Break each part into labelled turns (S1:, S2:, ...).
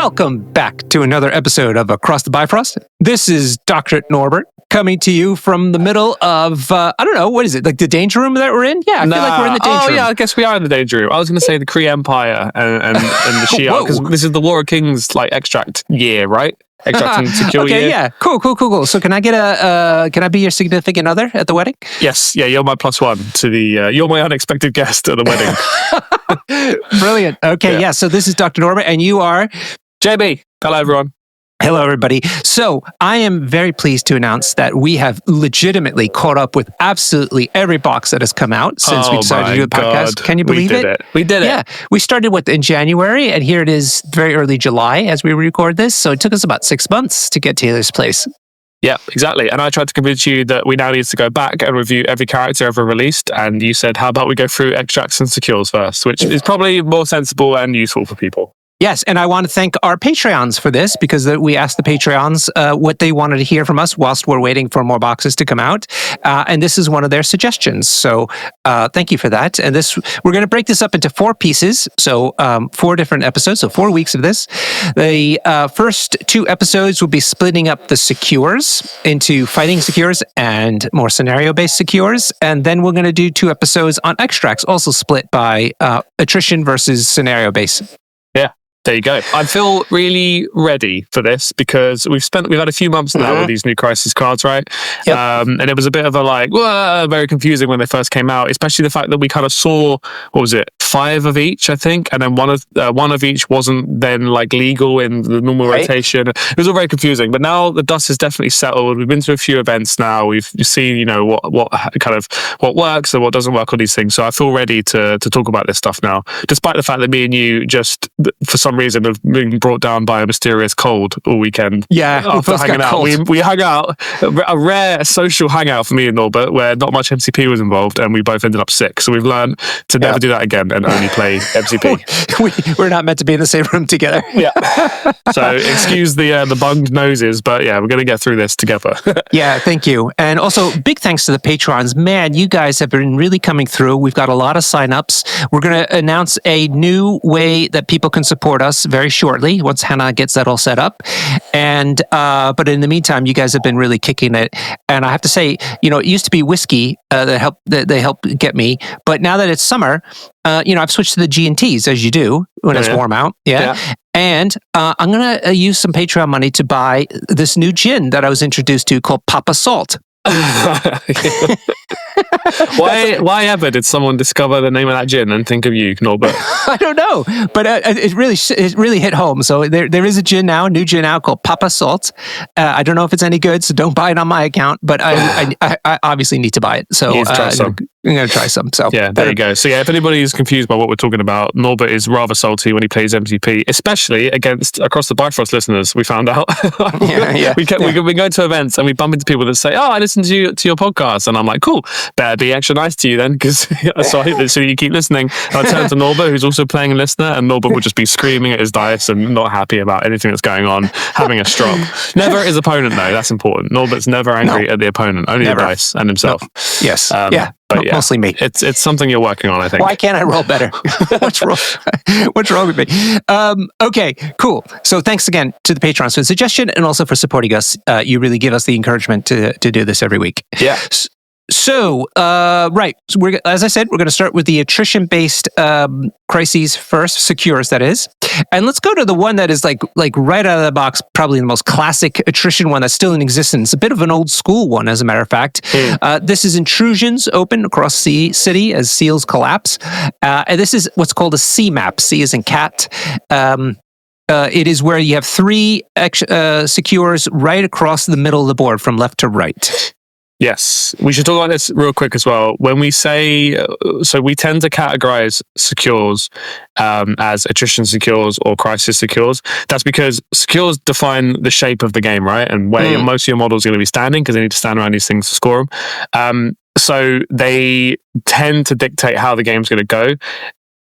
S1: Welcome back to another episode of Across the Bifrost. This is Dr. Norbert coming to you from the middle of, I don't know, what is it, like the danger room that we're in? Yeah, I feel like we're in the danger room.
S2: Oh, yeah, I guess we are in the danger room. I was going to say the Kree Empire and the Shi'ar, because this is the War of Kings like extract year, right? Extract and secure year.
S1: Okay, yeah, cool. So can I get can I be your significant other at the wedding?
S2: Yes, yeah, you're my +1 to the, you're my unexpected guest at the wedding.
S1: Brilliant. Okay, yeah, so this is Dr. Norbert, and you are...
S2: JB. Hello, everyone.
S1: Hello, everybody. So I am very pleased to announce that we have legitimately caught up with absolutely every box that has come out since we decided to do the podcast. Can you believe it?
S2: We did it.
S1: Yeah. We started in January, and here it is very early July as we record this. So it took us about 6 months to get to this place.
S2: Yeah, exactly. And I tried to convince you that we now need to go back and review every character ever released. And you said, how about we go through extracts and secures first, which is probably more sensible and useful for people.
S1: Yes, and I want to thank our Patreons for this because we asked the Patreons what they wanted to hear from us whilst we're waiting for more boxes to come out. And this is one of their suggestions. So thank you for that. And we're going to break this up into 4 pieces. So 4 different episodes, so 4 weeks of this. The first 2 episodes will be splitting up the secures into fighting secures and more scenario-based secures. And then we're going to do 2 episodes on extracts, also split by attrition versus scenario-based.
S2: Yeah. There you go. I feel really ready for this because we've had a few months now with these new Crisis cards, right?
S1: Yep.
S2: And it was a bit of a very confusing when they first came out, especially the fact that we kind of saw, 5 of each, I think, and then one of each wasn't then like legal in the normal rotation. It was all very confusing, but now the dust has definitely settled. We've been to a few events now. We've seen, what works and what doesn't work on these things. So I feel ready to talk about this stuff now, despite the fact that me and you just, for some reason, have been brought down by a mysterious cold all weekend.
S1: Yeah,
S2: after hanging out, we hung out, a rare social hangout for me and Norbert, where not much MCP was involved, and we both ended up sick. So we've learned to never do that again and only play MCP.
S1: We're not meant to be in the same room together.
S2: Yeah. So excuse the bunged noses, but yeah, we're going to get through this together.
S1: Yeah, thank you. And also, big thanks to the Patrons. Man, you guys have been really coming through. We've got a lot of signups. We're going to announce a new way that people can support us very shortly once Hannah gets that all set up. And but in the meantime, you guys have been really kicking it. And I have to say, it used to be whiskey that they help get me, but now that it's summer, I've switched to the G&Ts as you do when it's warm out. Yeah. And I'm going to use some Patreon money to buy this new gin that I was introduced to called Papa Salt.
S2: Why ever did someone discover the name of that gin and think of you, Norbert?
S1: I don't know, but it really hit home. So there is a new gin out called Papa Salt. I don't know if it's any good, so don't buy it on my account. But I obviously need to buy it. So I'm going to try some. So
S2: yeah, there you go. So yeah, if anybody is confused by what we're talking about, Norbert is rather salty when he plays MCP, especially against Across the Bifrost listeners. We found out. We've been going to events and we bump into people that say, "Oh, I listened to your podcast," and I'm like, "Cool, better be extra nice to you then, because so you keep listening." And I turn to Norbert, who's also playing a listener, and Norbert will just be screaming at his dice and not happy about anything that's going on, having a strop. Never his opponent though. That's important. Norbert's never angry at the opponent, only the dice and himself.
S1: No. Yes.
S2: But yeah,
S1: mostly me.
S2: It's something you're working on, I think.
S1: Why can't I roll better? What's wrong with me? Okay, cool. So thanks again to the Patrons for the suggestion and also for supporting us. You really give us the encouragement to do this every week.
S2: Yeah.
S1: So, right. So as I said, we're going to start with the attrition-based crises first, secures, that is. And let's go to the one that is like right out of the box, probably the most classic attrition one that's still in existence. A bit of an old school one, as a matter of fact. This is intrusions open across the city as seals collapse. And this is what's called a C map. C as in cat. It is where you have 3 secures right across the middle of the board from left to right.
S2: Yes, we should talk about this real quick as well. When we say, so we tend to categorize secures as attrition secures or crisis secures. That's because secures define the shape of the game, right? And where most of your models are going to be standing, because they need to stand around these things to score them. So they tend to dictate how the game's going to go.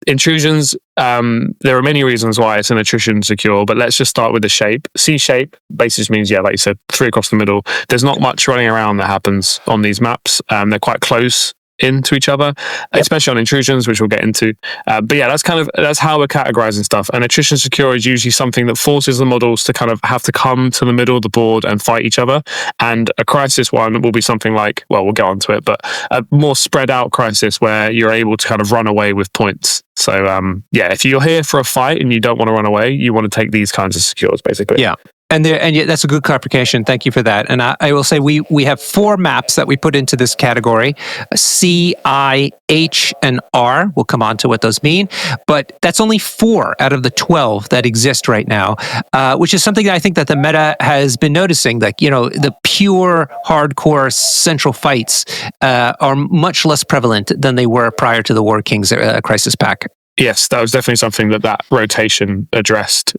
S2: Intrusions, there are many reasons why it's an attrition secure, but let's just start with the shape. C shape basically means, like you said, 3 across the middle. There's not much running around that happens on these maps. They're quite close into each other, especially on intrusions, which we'll get into. But yeah, that's how we're categorizing stuff. And attrition secure is usually something that forces the models to kind of have to come to the middle of the board and fight each other. And a crisis one will be something like, well, we'll get onto it, but a more spread out crisis where you're able to kind of run away with points. So if you're here for a fight and you don't want to run away, you want to take these kinds of secures, basically.
S1: Yeah. And that's a good clarification. Thank you for that. And I will say we have 4 maps that we put into this category: C, I, H, and R. We'll come on to what those mean. But that's only 4 out of the 12 that exist right now, which is something that I think that the meta has been noticing. Like, the pure hardcore central fights are much less prevalent than they were prior to the War Kings Crisis Pack.
S2: Yes, that was definitely something that rotation addressed.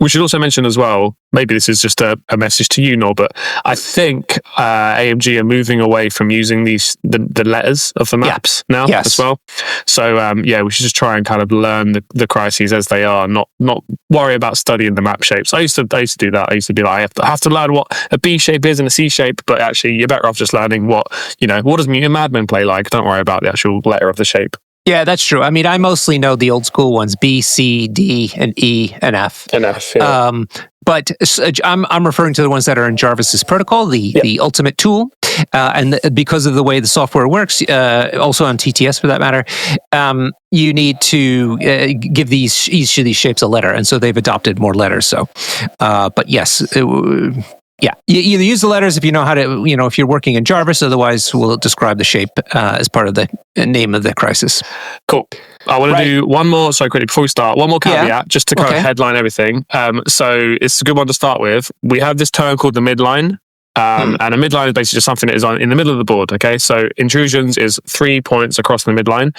S2: We should also mention as well, maybe this is just a message to you, Norbert. I think AMG are moving away from using the letters of the maps now as well. So we should just try and kind of learn the crises as they are, not worry about studying the map shapes. I used to do that. I used to be like, I have to learn what a B shape is and a C shape, but actually you're better off just learning what does Mutant Madmen play like. Don't worry about the actual letter of the shape.
S1: Yeah, that's true. I mean, I mostly know the old school ones: B, C, D, and E, and F.
S2: And F, yeah.
S1: But I'm referring to the ones that are in Jarvis's protocol, the ultimate tool. And because of the way the software works, also on TTS for that matter, you need to give each of these shapes a letter. And so they've adopted more letters. So, but yes, you either use the letters if you know how to, if you're working in Jarvis, otherwise we'll describe the shape as part of the name of the crisis.
S2: Cool. I want to do one more, sorry, quickly, before we start, one more caveat, just to kind of headline everything. So it's a good one to start with. We have this term called the midline. And a midline is basically just something that is in the middle of the board. Okay. So intrusions is 3 points across the midline.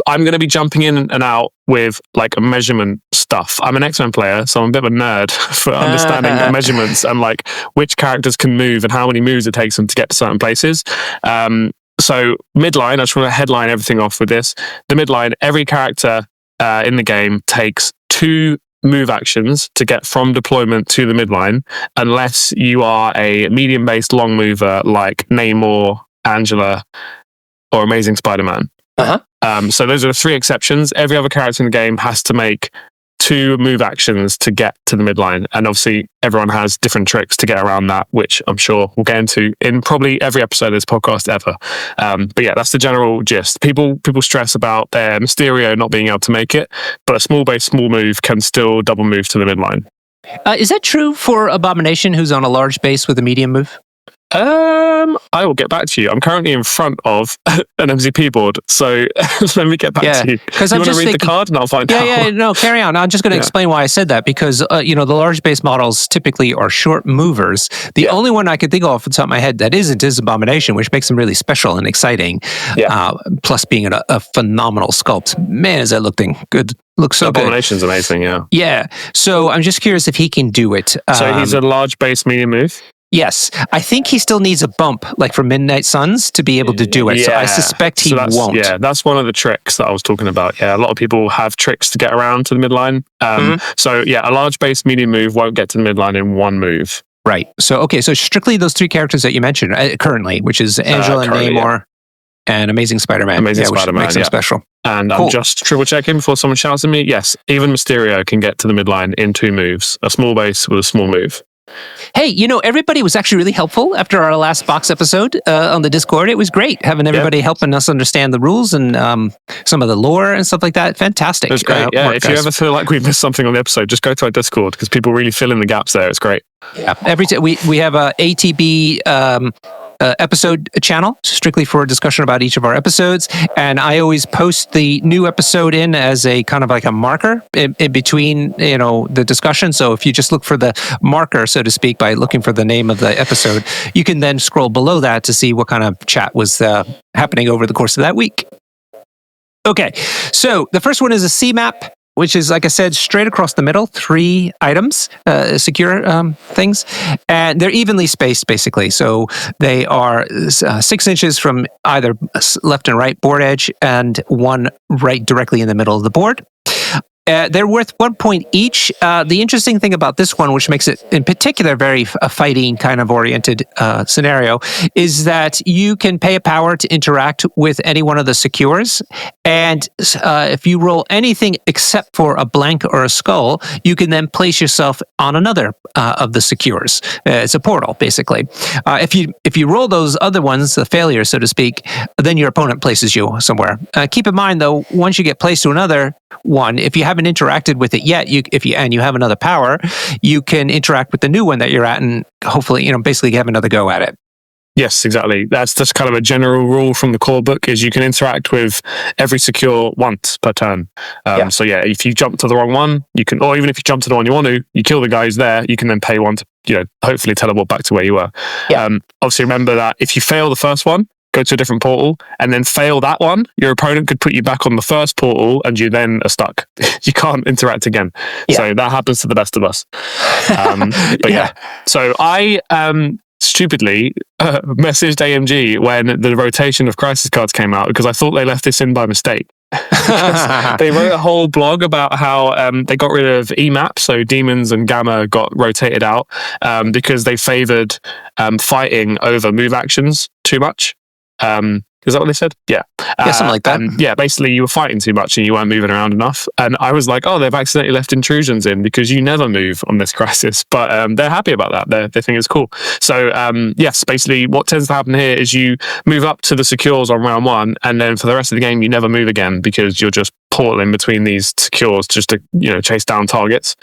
S2: I'm going to be jumping in and out with like measurement stuff. I'm an X-Men player, so I'm a bit of a nerd for understanding the measurements and like which characters can move and how many moves it takes them to get to certain places. So midline, I just want to headline everything off with this. The midline, every character in the game takes 2 move actions to get from deployment to the midline, unless you are a medium-based long mover like Namor, Angela, or Amazing Spider-Man. So those are the 3 exceptions. Every other character in the game has to make 2 move actions to get to the midline. And obviously everyone has different tricks to get around that, which I'm sure we'll get into in probably every episode of this podcast ever. But yeah, that's the general gist. People stress about their Mysterio not being able to make it, but a small move can still double move to the midline.
S1: Is that true for Abomination, who's on a large base with a medium move?
S2: I will get back to you. I'm currently in front of an MZP board, so let me get back to you.
S1: Because
S2: you want to read the card and I'll find out.
S1: No, carry on. I'm just going to explain why I said that, because the large base models typically are short movers. The only one I could think of off the top of my head that isn't is Abomination, which makes them really special and exciting. Plus being a phenomenal sculpt. Man, is that looking good. Looks so
S2: Abomination's good. Amazing, yeah.
S1: Yeah. So I'm just curious if he can do it.
S2: So he's a large base medium move?
S1: Yes, I think he still needs a bump, like for Midnight Suns, to be able to do it. Yeah. So I suspect he won't.
S2: Yeah, that's one of the tricks that I was talking about. Yeah, a lot of people have tricks to get around to the midline. So yeah, a large base medium move won't get to the midline in 1 move.
S1: Right. So so strictly those 3 characters that you mentioned currently, which is Angela and Namor and Amazing Spider-Man.
S2: Amazing Spider-Man,
S1: makes him special.
S2: And I'm just triple checking before someone shouts at me. Yes, even Mysterio can get to the midline in 2 moves. A small base with a small move.
S1: Hey, everybody was actually really helpful after our last box episode on the Discord. It was great having everybody helping us understand the rules and some of the lore and stuff like that. Fantastic.
S2: It was great. If you ever feel like we missed something on the episode, just go to our Discord because people really fill in the gaps there. It's great.
S1: Yeah. Every we have a ATB episode channel strictly for a discussion about each of our episodes, and I always post the new episode in as a kind of like a marker in between the discussion. So if you just look for the marker, so to speak, by looking for the name of the episode, you can then scroll below that to see what kind of chat was happening over the course of that week. Okay, so the first one is a C map, which is, like I said, straight across the middle, 3 items, secure things, and they're evenly spaced, basically. So they are 6 inches from either left and right board edge, and 1 right directly in the middle of the board. They're worth 1 point each. The interesting thing about this one, which makes it in particular very a fighting kind of oriented scenario, is that you can pay a power to interact with any one of the secures. And if you roll anything except for a blank or a skull, you can then place yourself on another of the secures. It's a portal, basically. If you roll those other ones, the failures, so to speak, then your opponent places you somewhere. Keep in mind, though, once you get placed to another one, if you haven't interacted with it yet, you have another power, you can interact with the new one that you're at, and hopefully, basically have another go at it.
S2: Yes, exactly. That's just kind of a general rule from the core book: is you can interact with every secure once per turn. So yeah, if you jump to the wrong one, you can, or even if you jump to the one you want to, you kill the guys there, you can then pay one to, hopefully teleport back to where you were. Obviously, remember that if you fail the first one, go to a different portal, and then fail that one, your opponent could put you back on the first portal, and you then are stuck. You can't interact again. So that happens to the best of us. So I stupidly messaged AMG when the rotation of crisis cards came out, because I thought they left this in by mistake. They wrote a whole blog about how they got rid of EMAP, so demons and gamma got rotated out because they favored fighting over move actions too much. Is that what they said? Yeah,
S1: something like that.
S2: Basically you were fighting too much and you weren't moving around enough. And I was like, oh, they've accidentally left intrusions in because you never move on this crisis. But they're happy about that. They think it's cool. So yes, basically what tends to happen here is you move up to the secures on round one, and then for the rest of the game you never move again, because you're just portaling between these secures just to chase down targets.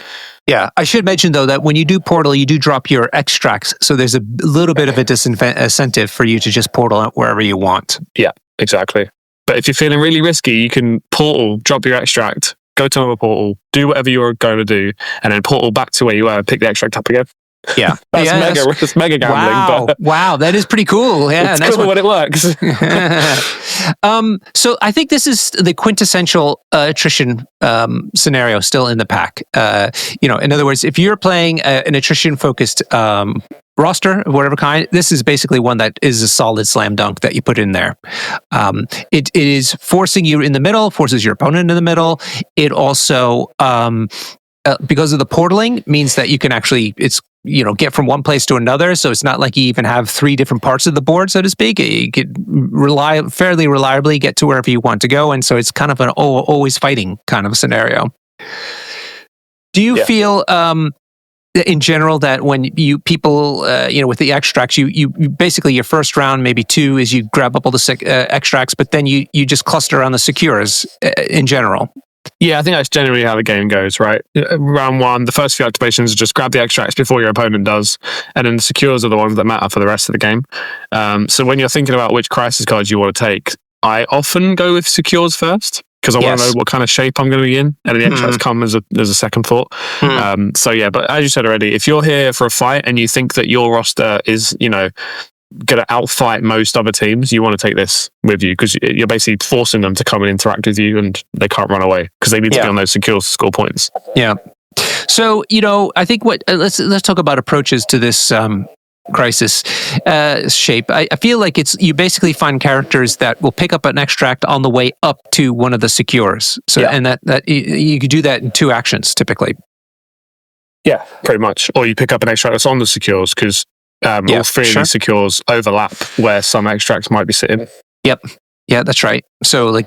S1: Yeah, I should mention, though, that when you do portal, you do drop your extracts. So there's a little bit of a disincentive for you to just portal wherever you want.
S2: Yeah, exactly. But if you're feeling really risky, you can portal, drop your extract, go to another portal, do whatever you're going to do, and then portal back to where you were and pick the extract up again.
S1: Yeah,
S2: That's mega gambling.
S1: Wow, that is pretty cool. Yeah,
S2: it's cool when it works.
S1: So I think this is the quintessential attrition scenario still in the pack. In other words, if you're playing an attrition-focused roster of whatever kind, this is basically one that is a solid slam dunk that you put in there. It is forcing you in the middle, forces your opponent in the middle. It also, because of the portaling, means that you can actually, get from one place to another. So it's not like you even have 3 different parts of the board, so to speak. You could fairly reliably get to wherever you want to go. And so it's kind of an always fighting kind of a scenario. Do you feel, in general, that when people, with the extracts, you basically your first round, maybe 2, is you grab up all the extracts, but then you just cluster on the secures in general?
S2: Yeah, I think that's generally how the game goes, right? Round 1, the first few activations are just grab the extracts before your opponent does, and then the secures are the ones that matter for the rest of the game. So when you're thinking about which crisis cards you want to take, I often go with secures first, because I want to know what kind of shape I'm going to be in, and the extracts come as a second thought. But as you said already, if you're here for a fight and you think that your roster is, going to outfight most other teams, you want to take this with you, because you're basically forcing them to come and interact with you, and they can't run away because they need to be on those secures to score points.
S1: Yeah. So, I think let's talk about approaches to this crisis shape. I feel like you basically find characters that will pick up an extract on the way up to one of the secures. So, and that you could do that in 2 actions typically. Yeah,
S2: pretty much. Or you pick up an extract that's on the secures, because all 3 of these secures overlap where some extracts might be sitting.
S1: Yep. Yeah, that's right. So like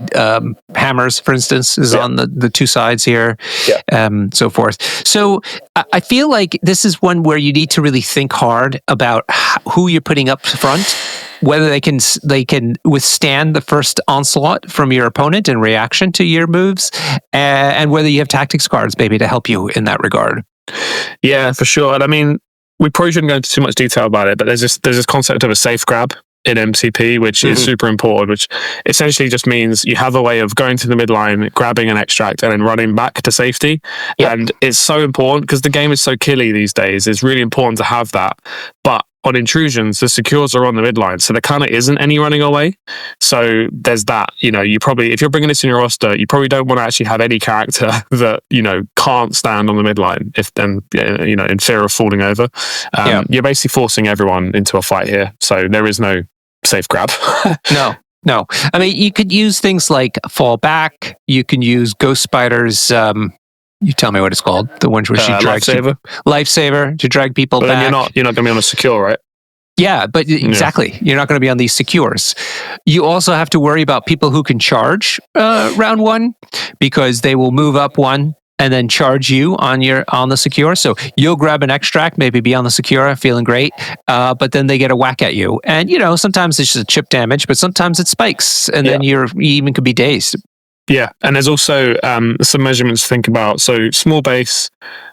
S1: hammers, for instance, is on the 2 sides here, so forth. So I feel like this is one where you need to really think hard about who you're putting up front, whether they can withstand the first onslaught from your opponent in reaction to your moves, and whether you have tactics cards maybe to help you in that regard.
S2: Yeah, for sure. And I mean, we probably shouldn't go into too much detail about it, but there's this concept of a safe grab in MCP, which is super important, which essentially just means you have a way of going to the midline, grabbing an extract, and then running back to safety. And it's so important because the game is so killy these days. It's really important to have that. But on intrusions, the secures are on the midline, so there kind of isn't any running away. So there's that. You probably, if you're bringing this in your roster, you probably don't want to actually have any character that can't stand on the midline, if then in fear of falling over. You're basically forcing everyone into a fight here, so there is no safe grab.
S1: No. I mean, you could use things like fall back. You can use Ghost Spider's You tell me what it's called. The ones where she drags
S2: Lifesaver.
S1: Lifesaver to drag people
S2: But
S1: back.
S2: then you're not going to be on a secure, right?
S1: Yeah, but exactly. You're not going to be on these secures. You also have to worry about people who can charge round one, because they will move up one and then charge you on the secure. So you'll grab an extract, maybe be on the secure, feeling great, but then they get a whack at you. And, sometimes it's just chip damage, but sometimes it spikes, and then you even could be dazed.
S2: Yeah, and there's also some measurements to think about. So small base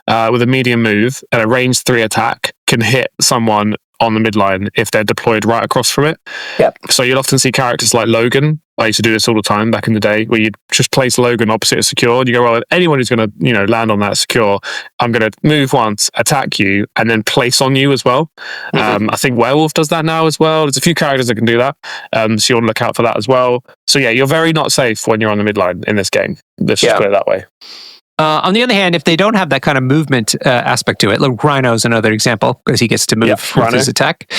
S2: with a medium move and a range 3 attack can hit someone on the midline if they're deployed right across from it.
S1: Yep.
S2: So you'll often see characters like Logan. I used to do this all the time back in the day, where you'd just place Logan opposite a secure, and you go, well, anyone who's going to, land on that secure, I'm going to move once, attack you, and then place on you as well. I think Werewolf does that now as well. There's a few characters that can do that, so you want to look out for that as well. So yeah, you're very not safe when you're on the midline in this game. Let's just put it that way.
S1: On the other hand, if they don't have that kind of movement aspect to it, like Rhino's another example, because he gets to move with his attack.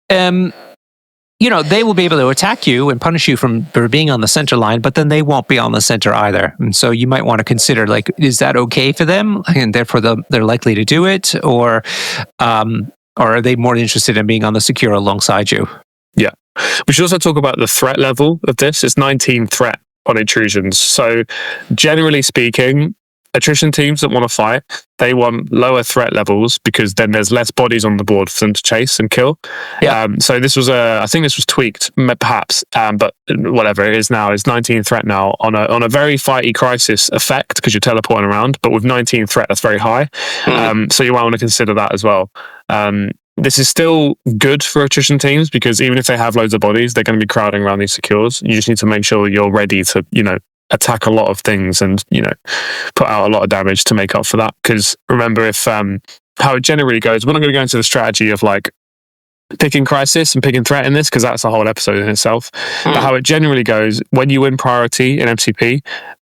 S1: They will be able to attack you and punish you for being on the center line, but then they won't be on the center either. And so you might want to consider, is that okay for them? And therefore they're likely to do it, or are they more interested in being on the secure alongside you? Yeah.
S2: We should also talk about the threat level of this. It's 19 threat on intrusions. So generally speaking, attrition teams that want to fight, they want lower threat levels, because then there's less bodies on the board for them to chase and kill.
S1: Yeah.
S2: So this was I think this was tweaked, perhaps, but whatever it is now, is 19 threat now on a very fighty crisis effect, because you're teleporting around. But with 19 threat, that's very high. So you might want to consider that as well. This is still good for attrition teams, because even if they have loads of bodies, they're going to be crowding around these secures. You just need to make sure you're ready to, attack a lot of things and, put out a lot of damage to make up for that. Because remember, if how it generally goes, we're not going to go into the strategy of picking crisis and picking threat in this, because that's a whole episode in itself. But how it generally goes, when you win priority in MCP,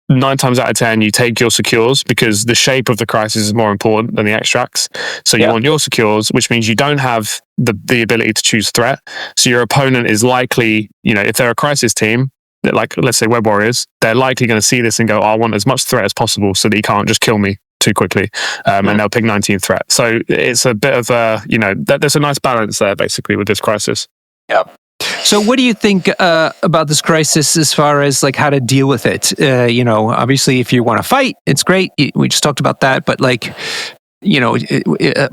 S2: 9 times out of 10, you take your secures, because the shape of the crisis is more important than the extracts. So you want your secures, which means you don't have the ability to choose threat. So your opponent is likely, if they're a crisis team, like let's say Web Warriors, they're likely going to see this and go, I want as much threat as possible so that he can't just kill me too quickly. And they'll pick 19 threat. So it's a bit of there's a nice balance there basically with this crisis.
S1: Yeah. So what do you think about this crisis as far as how to deal with it? Obviously if you want to fight, it's great. We just talked about that, but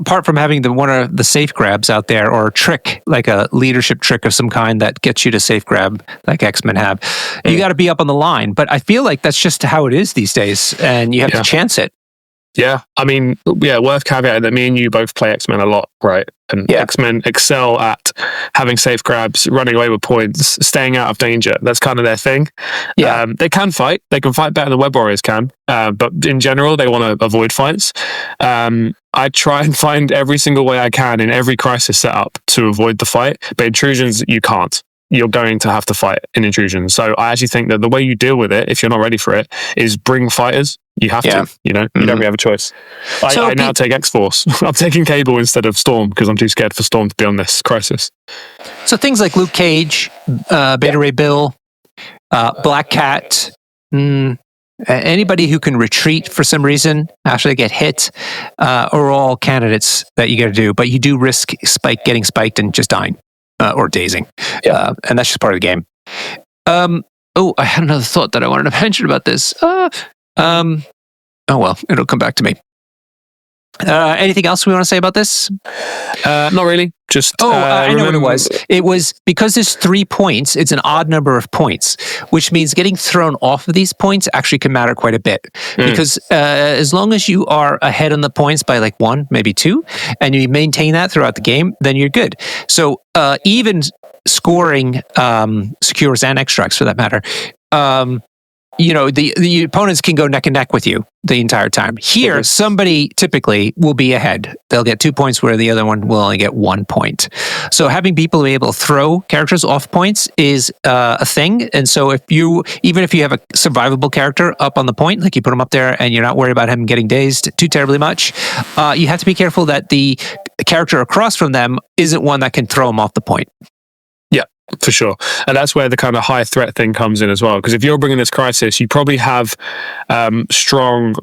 S1: apart from having one of the safe grabs out there, or a trick, like a leadership trick of some kind that gets you to safe grab, like X-Men have, you got to be up on the line. But I feel like that's just how it is these days, and you have to chance it.
S2: Yeah, I mean, worth caveating that me and you both play X-Men a lot, right? And X-Men excel at having safe grabs, running away with points, staying out of danger. That's kind of their thing. Yeah. They can fight. They can fight better than Web Warriors can. But in general, they want to avoid fights. I try and find every single way I can in every crisis setup to avoid the fight. But intrusions, you can't. You're going to have to fight in intrusions. So I actually think that the way you deal with it, if you're not ready for it, is bring fighters. You have to, you don't really have a choice. I now take X-Force. I'm taking Cable instead of Storm, because I'm too scared for Storm to be on this crisis.
S1: So things like Luke Cage, Beta Ray Bill, Black Cat, anybody who can retreat for some reason after they get hit, are all candidates that you got to do. But you do risk getting spiked and just dying. Or dazing. And that's just part of the game. I had another thought that I wanted to mention about this. Oh well, it'll come back to me. Anything else we want to say about this?
S2: Not really. Just
S1: I know what it was. It was because there's 3 points. It's an odd number of points, which means getting thrown off of these points actually can matter quite a bit. Because as long as you are ahead on the points by 1, maybe 2, and you maintain that throughout the game, then you're good. So even scoring secures and extracts, for that matter, the opponents can go neck and neck with you the entire time. Here, somebody typically will be ahead. They'll get 2 points where the other one will only get 1 point. So having people be able to throw characters off points is a thing. And so even if you have a survivable character up on the point, you put them up there and you're not worried about him getting dazed too terribly much, you have to be careful that the character across from them isn't one that can throw him off the point.
S2: For sure. And that's where the kind of high threat thing comes in as well. Because if you're bringing this crisis, you probably have strong,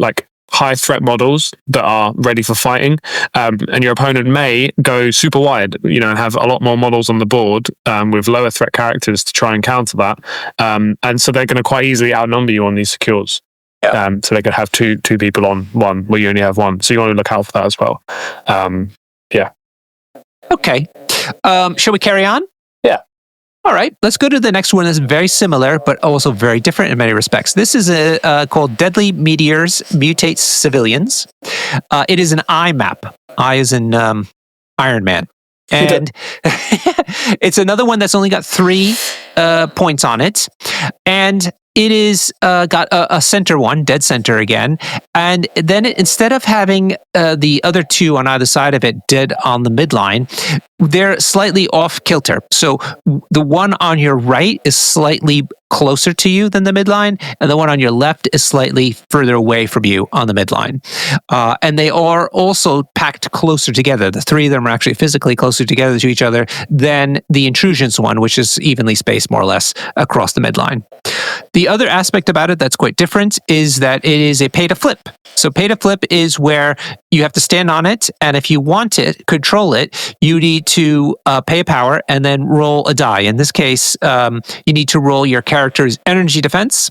S2: high threat models that are ready for fighting, and your opponent may go super wide, and have a lot more models on the board with lower threat characters to try and counter that. And so they're going to quite easily outnumber you on these secures. Yeah. So they could have two people on one where you only have one. So you want to look out for that as well. Yeah.
S1: Okay. Shall we carry on?
S2: Yeah.
S1: All right. Let's go to the next one that's very similar, but also very different in many respects. This is called Deadly Meteors Mutate Civilians. It is an I map. I is in Iron Man. And it's another one that's only got 3 points on it. And it is got a center one, dead center again. And then instead of having the other 2 on either side of it dead on the midline, they're slightly off kilter. So the one on your right is slightly closer to you than the midline, and the one on your left is slightly further away from you on the midline. And they are also packed closer together. The 3 of them are actually physically closer together to each other than the intrusions one, which is evenly spaced more or less across the midline. The other aspect about it that's quite different is that it is a pay to flip. So pay to flip is where you have to stand on it, and if you want it, control it, you need to pay a power and then roll a die. In this case, you need to roll your character's energy defense,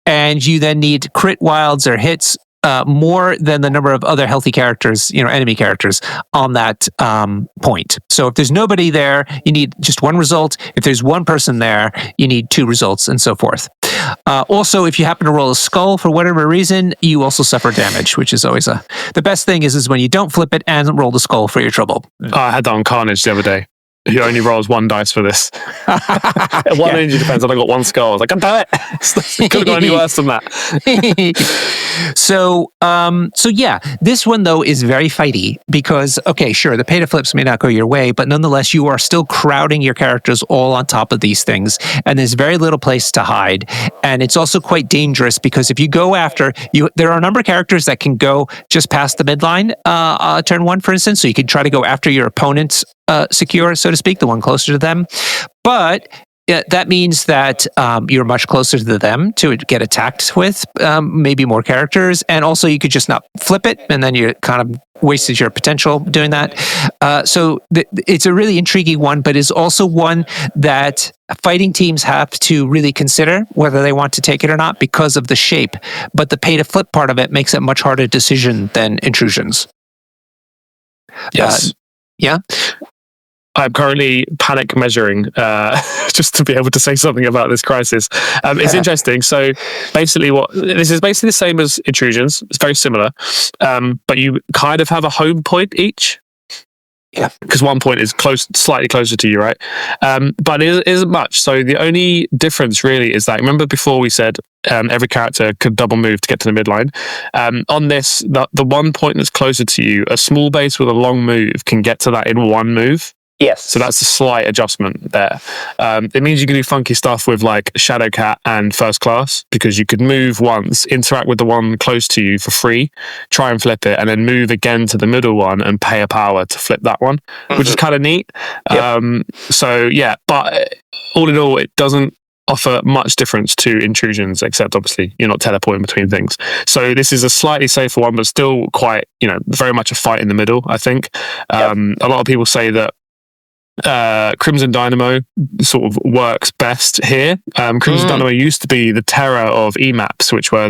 S1: and you then need crit wilds or hits more than the number of other healthy characters, enemy characters on that point. So if there's nobody there, you need just 1 result. If there's 1 person there, you need 2 results, and so forth. Also, if you happen to roll a skull for whatever reason, you also suffer damage, which is always the best thing is when you don't flip it and roll the skull for your trouble.
S2: I had that on Carnage the other day. He only rolls 1 dice for this. 1 energy defense, and I got 1 skull. I was like, damn it! It could have gone any worse than that.
S1: So yeah, this one though is very fighty because, okay, sure, the pay to flips may not go your way, but nonetheless, you are still crowding your characters all on top of these things, and there's very little place to hide. And it's also quite dangerous because if you go after there are a number of characters that can go just past the midline, turn 1, for instance, so you can try to go after your opponent's secure, so to speak, the one closer to them. But that means that you're much closer to them to get attacked with, maybe more characters, and also you could just not flip it, and then you kind of wasted your potential doing that. So it's a really intriguing one, but it's also one that fighting teams have to really consider whether they want to take it or not because of the shape. But the pay to flip part of it makes it a much harder decision than intrusions.
S2: Yes.
S1: Yeah.
S2: I'm currently panic measuring just to be able to say something about this crisis. It's interesting. So basically this is basically the same as intrusions. It's very similar. But you kind of have a home point each. Yeah. Because 1 point is slightly closer to you, right? But it isn't much. So the only difference really is that, remember before we said every character could double move to get to the midline? On this, the 1 point that's closer to you, a small base with a long move can get to that in 1 move.
S3: Yes.
S2: So that's a slight adjustment there. It means you can do funky stuff with like Shadowcat and First Class because you could move once, interact with the one close to you for free, try and flip it, and then move again to the middle one and pay a power to flip that one, which is kind of neat. Yep. So yeah, but all in all, it doesn't offer much difference to intrusions, except obviously you're not teleporting between things. So this is a slightly safer one, but still quite, very much a fight in the middle, I think. A lot of people say that Crimson Dynamo sort of works best here. Crimson Dynamo used to be the terror of EMAPs, which were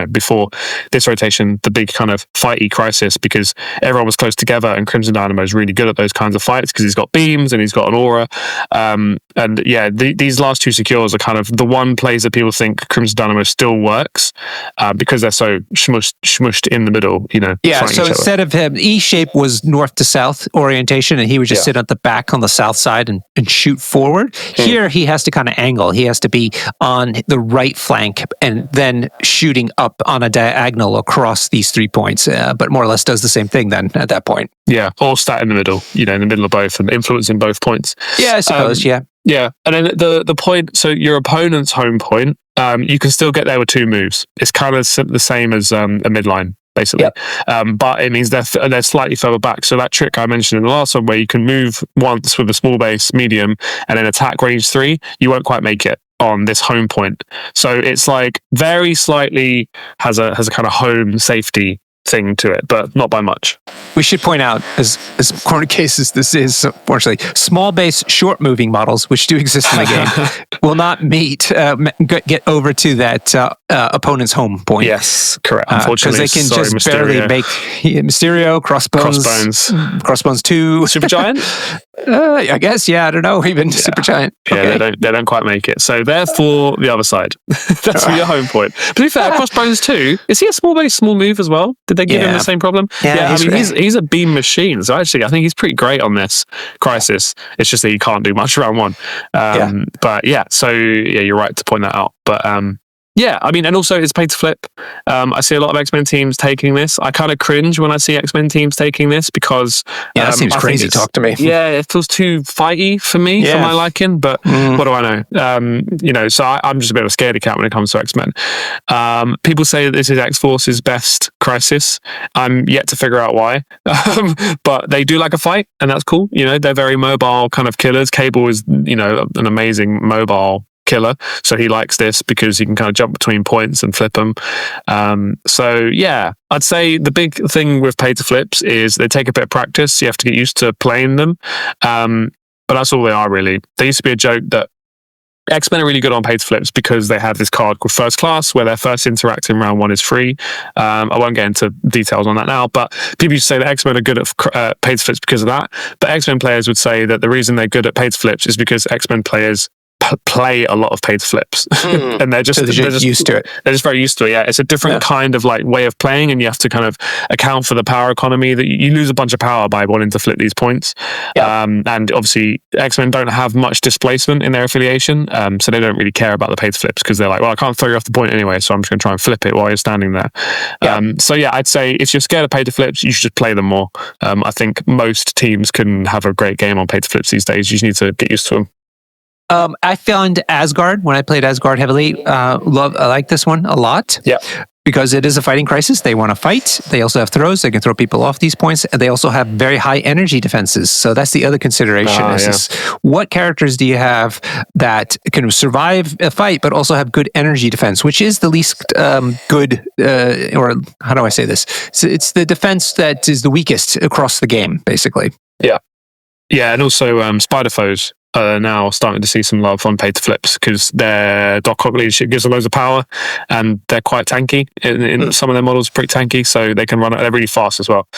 S2: before this rotation, the big kind of fighty crisis, because everyone was close together, and Crimson Dynamo is really good at those kinds of fights because he's got beams and he's got an aura. And yeah, these last 2 secures are kind of the one place that people think Crimson Dynamo still works because they're so smushed in the middle.
S1: Yeah. So instead of him, E shape was north to south orientation, and he would just sit at the back on the south side and shoot forward. Here he has to kind of angle. He has to be on the right flank and then shooting up on a diagonal across these 3 points, but more or less does the same thing then at that point.
S2: Yeah, or stat in the middle, in the middle of both and influencing both points.
S1: Yeah, I suppose, yeah.
S2: Yeah, and then the point, so your opponent's home point, you can still get there with 2 moves. It's kind of the same as a midline, basically. Yep. But it means they're slightly further back. So that trick I mentioned in the last one, where you can move once with a small base, medium, and then attack range 3, you won't quite make it. on this home point. So it's like very slightly has a kind of home safety thing to it, but not by much.
S1: We should point out, as corner cases this is, unfortunately, small base, short moving models, which do exist in the game, will not get over to that opponent's home point.
S2: Yes, correct. Unfortunately,
S1: because they can just
S2: Mysterio.
S1: barely make Mysterio, Crossbones 2,
S2: Supergiant.
S1: I guess, I don't know, even Supergiant.
S2: Yeah, they don't quite make it. So therefore, the other side. That's for your home point. But to be fair, Crossbones 2, is he a small base, small move as well? Did they give him the same problem?
S1: Yeah,
S2: I mean, he's a beam machine. So actually, I think he's pretty great on this Crisis. It's just that he can't do much round one. But so you're right to point that out. But I mean, and also it's pay to flip. I see a lot of X-Men teams taking this. I kind of cringe when I see X-Men teams taking this because
S1: that seems crazy. Talk to me.
S2: Yeah, it feels too fighty for me, for my liking. But what do I know? So I'm just a bit of a scaredy cat when it comes to X-Men. People say that this is X-Force's best Crisis. I'm yet to figure out why, but they do like a fight, and that's cool. They're very mobile kind of killers. Cable is an amazing mobile killer, so he likes this because he can kind of jump between points and flip them. I'd say the big thing with pay to flips is they take a bit of practice. You have to get used to playing them, but that's all they are really. There used to be a joke that X-Men are really good on pay to flips because they have this card called First Class where their first interact in round one is free. I won't get into details on that now, but people used to say that X-Men are good at pay to flips because of that. But X-Men players would say that the reason they're good at pay to flips is because X-Men players play a lot of pay to flips and they're just
S1: used to it.
S2: They're just very used to it. It's a different kind of like way of playing, and you have to kind of account for the power economy that you lose a bunch of power by wanting to flip these points. And obviously X-Men don't have much displacement in their affiliation, so they don't really care about the pay to flips because they're like, well, I can't throw you off the point anyway, so I'm just going to try and flip it while you're standing there. I'd say if you're scared of pay to flips, you should just play them more. I think most teams can have a great game on pay to flips these days. You just need to get used to them.
S1: I found Asgard, when I played Asgard heavily, I like this one a lot.
S2: Yeah.
S1: Because it is a fighting crisis. They want to fight. They also have throws. They can throw people off these points. And they also have very high energy defenses. So that's the other consideration. Is what characters do you have that can survive a fight, but also have good energy defense, which is the least good, or how do I say this? It's the defense that is the weakest across the game, basically.
S2: Yeah. Yeah, and also Spider Foes are now starting to see some love on pay to flips because their Doc Ock leadership gives them loads of power, and they're quite tanky. In some of their models, pretty tanky, so they can run it. They're really fast as well.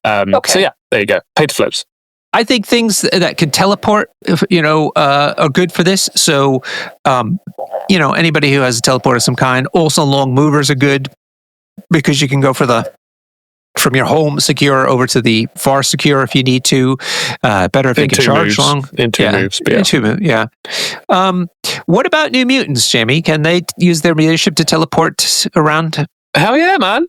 S2: So there you go, pay to flips.
S1: I think things that could teleport, are good for this. So, anybody who has a teleport of some kind. Also, long movers are good because you can go from your home secure over to the far secure if you need to. Better if they can charge long.
S2: In two moves.
S1: What about New Mutants, Jamie? Can they use their leadership to teleport around?
S2: Hell yeah, man.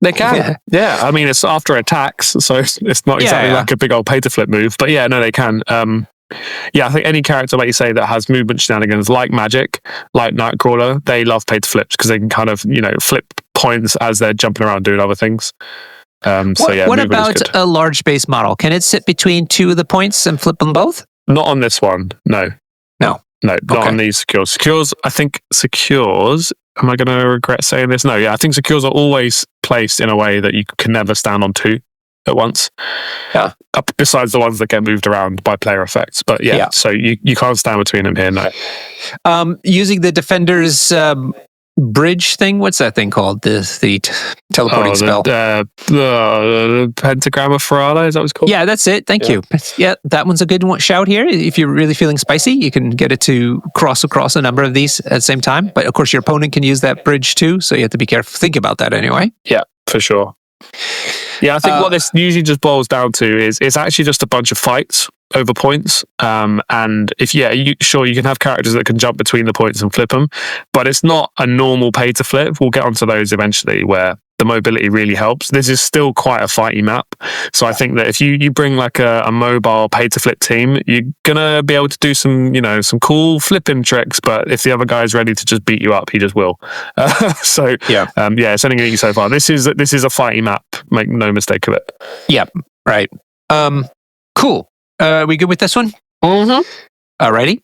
S2: They can. Yeah. I mean, it's after attacks, so it's not exactly like a big old pay to flip move. But they can. I think any character, like you say, that has movement shenanigans like Magic, like Nightcrawler, they love pay to flips because they can kind of, flip points as they're jumping around doing other things.
S1: What about a large base model? Can it sit between two of the points and flip them both?
S2: Not on this one. No, not on these secures. I think secures. Am I going to regret saying this? No, I think secures are always placed in a way that you can never stand on two at once.
S1: Yeah.
S2: Besides the ones that get moved around by player effects. But so you can't stand between them here, no.
S1: Using the Defender's bridge thing, what's that thing called? The teleporting spell.
S2: The Pentagram of Ferrara, is that what it's called?
S1: Yeah, that's it. Thank you. Yeah, that one's a good shout here. If you're really feeling spicy, you can get it to cross across a number of these at the same time. But of course, your opponent can use that bridge too, so you have to be careful. Think about that anyway.
S2: Yeah, for sure. Yeah, I think what this usually just boils down to is it's actually just a bunch of fights over points. And if you can have characters that can jump between the points and flip them, but it's not a normal pay to flip. We'll get onto those eventually where the mobility really helps. This is still quite a fighty map. So I think that if you bring like a mobile pay to flip team, you're gonna be able to do some cool flipping tricks, but if the other guy's ready to just beat you up, he just will. It's only gonna get you so far. This is a fighty map, make no mistake of it.
S1: Yep. Right. Cool. We good with this one?
S2: Mm-hmm.
S1: Alrighty.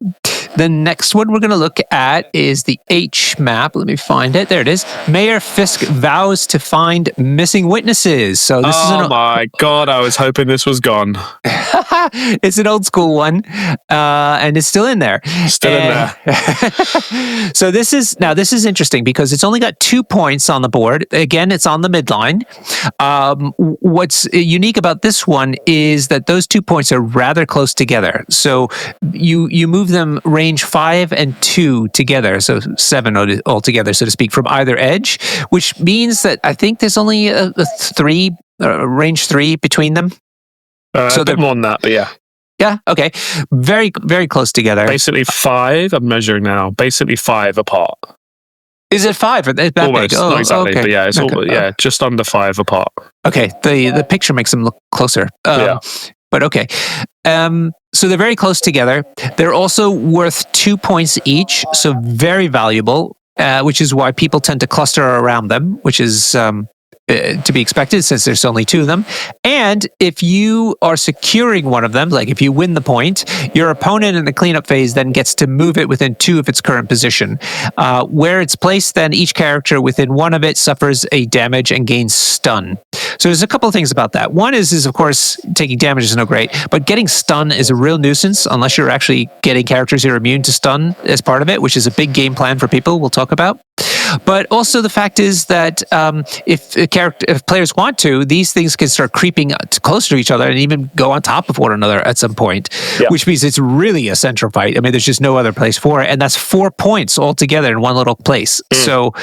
S1: The next one we're going to look at is the H map. Let me find it. There it is. Mayor Fisk vows to find missing witnesses. So this is
S2: my God, I was hoping this was gone.
S1: It's an old school one, and it's still in there.
S2: Still in there.
S1: So this is interesting because it's only got 2 points on the board. Again, it's on the midline. What's unique about this one is that those 2 points are rather close together. So you move them range 5 and 2 together, so 7 altogether, so to speak, from either edge, which means that I think there's only a range 3 between them.
S2: So a bit more than that, but yeah.
S1: Yeah, okay. Very, very close together.
S2: Basically 5, I'm measuring now, basically 5 apart.
S1: Is it 5? It's that
S2: almost,
S1: big?
S2: not exactly,
S1: okay.
S2: but yeah, it's just under 5 apart.
S1: Okay, the picture makes them look closer.
S2: Yeah.
S1: But okay. So they're very close together. They're also worth 2 points each, so very valuable, which is why people tend to cluster around them, which is to be expected since there's only 2 of them. And if you are securing one of them, like if you win the point, your opponent in the cleanup phase then gets to move it within 2 of its current position. Where it's placed, then each character within 1 of it suffers a damage and gains stun. So there's a couple of things about that. One is of course, taking damage is no great, but getting stun is a real nuisance unless you're actually getting characters who are immune to stun as part of it, which is a big game plan for people we'll talk about. But also the fact is that if players want to, these things can start creeping closer to each other and even go on top of one another at some point, which means it's really a central fight. I mean, there's just no other place for it. And that's 4 points altogether in one little place. So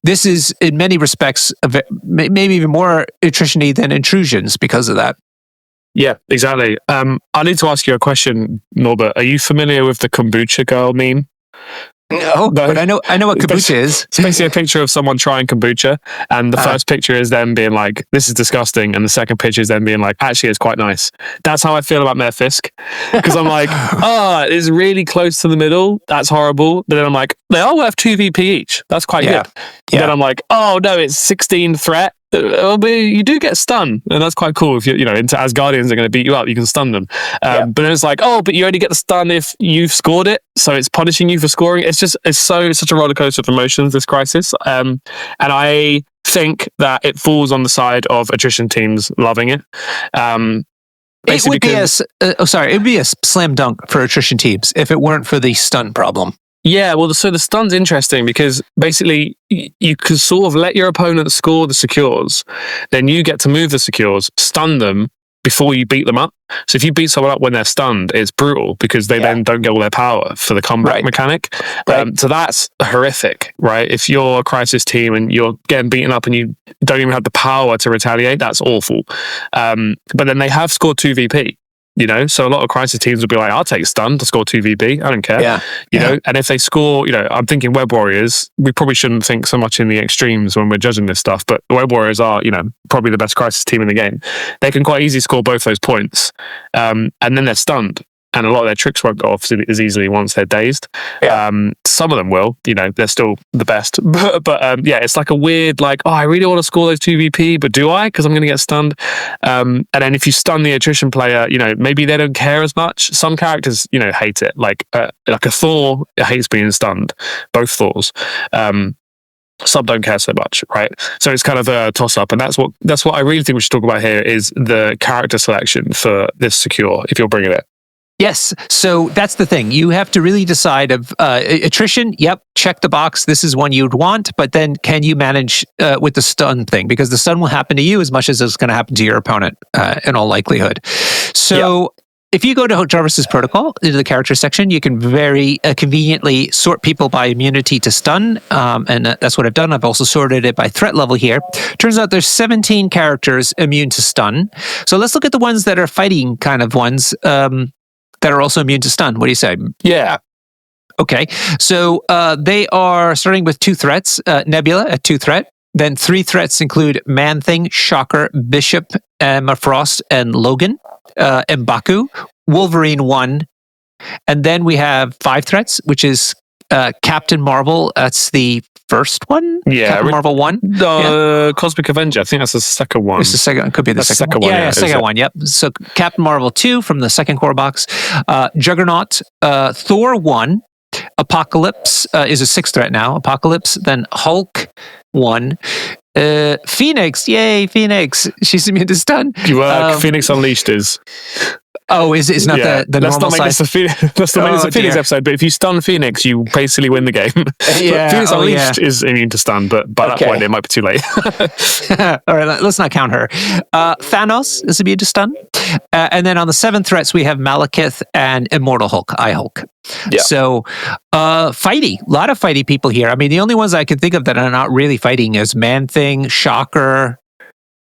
S1: this is, in many respects, maybe even more attrition-y than intrusions because of that.
S2: Yeah, exactly. I need to ask you a question, Norbert. Are you familiar with the kombucha girl meme?
S1: No, but I know what kombucha is.
S2: It's basically a picture of someone trying kombucha, and the first picture is them being like, "This is disgusting," and the second picture is them being like, "Actually, it's quite nice." That's how I feel about Mayor Fisk, because I'm like, it's really close to the middle. That's horrible. But then I'm like, they are worth 2 VP each. That's quite good. Yeah. Then I'm like, oh no, it's 16 threat. But you do get stunned, and that's quite cool. If you're into Asgardians are going to beat you up, you can stun them. But then it's like, but you only get the stun if you've scored it, so it's punishing you for scoring. It's such a roller coaster of emotions, this crisis. And I think that it falls on the side of attrition teams loving it.
S1: It would be a slam dunk for attrition teams if it weren't for the stun problem.
S2: Yeah, well, so the stun's interesting because basically you can sort of let your opponent score the secures, then you get to move the secures, stun them before you beat them up. So if you beat someone up when they're stunned, it's brutal because they then don't get all their power for the comeback mechanic. So that's horrific, right? If you're a crisis team and you're getting beaten up and you don't even have the power to retaliate, that's awful. But then they have scored 2 VP. So a lot of crisis teams will be like, I'll take stun to score 2 VP. I don't care. You know, and if they score, I'm thinking Web Warriors, we probably shouldn't think so much in the extremes when we're judging this stuff, but the Web Warriors are, probably the best crisis team in the game. They can quite easily score both those points. And then they're stunned. And a lot of their tricks won't go off as easily once they're dazed. Some of them will, they're still the best. But it's like a weird, I really want to score those 2 VP, but do I? Because I'm going to get stunned. And then if you stun the attrition player, maybe they don't care as much. Some characters, hate it. Like a Thor hates being stunned. Both Thors. Some don't care so much, right? So it's kind of a toss-up, and that's what I really think we should talk about here is the character selection for this secure, if you're bringing it.
S1: Yes. So that's the thing. You have to really decide of attrition. Yep. Check the box. This is one you'd want. But then can you manage with the stun thing? Because the stun will happen to you as much as it's going to happen to your opponent in all likelihood. So if you go to Jarvis's protocol into the character section, you can very conveniently sort people by immunity to stun. And that's what I've done. I've also sorted it by threat level here. Turns out there's 17 characters immune to stun. So let's look at the ones that are fighting kind of ones. That are also immune to stun. What do you say?
S2: Yeah.
S1: Okay. So they are starting with 2 threats. Nebula at 2 threat. Then 3 threats include Man-Thing, Shocker, Bishop, Bifrost, and Logan. M'Baku, Wolverine 1. And then we have 5 threats, which is Captain Marvel, that's the first one?
S2: Yeah.
S1: Captain Marvel 1?
S2: Cosmic Avenger, I think that's the second one.
S1: It's the second, could be the second one. Yeah, second one, yep. So Captain Marvel 2 from the second core box. Juggernaut, Thor 1, Apocalypse is a 6th threat now. Apocalypse, then Hulk 1. Phoenix, yay, Phoenix. She's immune to stun.
S2: You work. Phoenix Unleashed is.
S1: Oh, it's not the normal size?
S2: Let's not make this a Phoenix episode, but if you stun Phoenix, you basically win the game. Phoenix Unleashed is immune to stun, but by that point, it might be too late.
S1: All right, let's not count her. Thanos is immune to stun. And then on the 7 threats, we have Malekith and Immortal Hulk, I-Hulk.
S2: Yeah.
S1: So, fighty. A lot of fighty people here. I mean, the only ones I can think of that are not really fighting is Man-Thing, Shocker.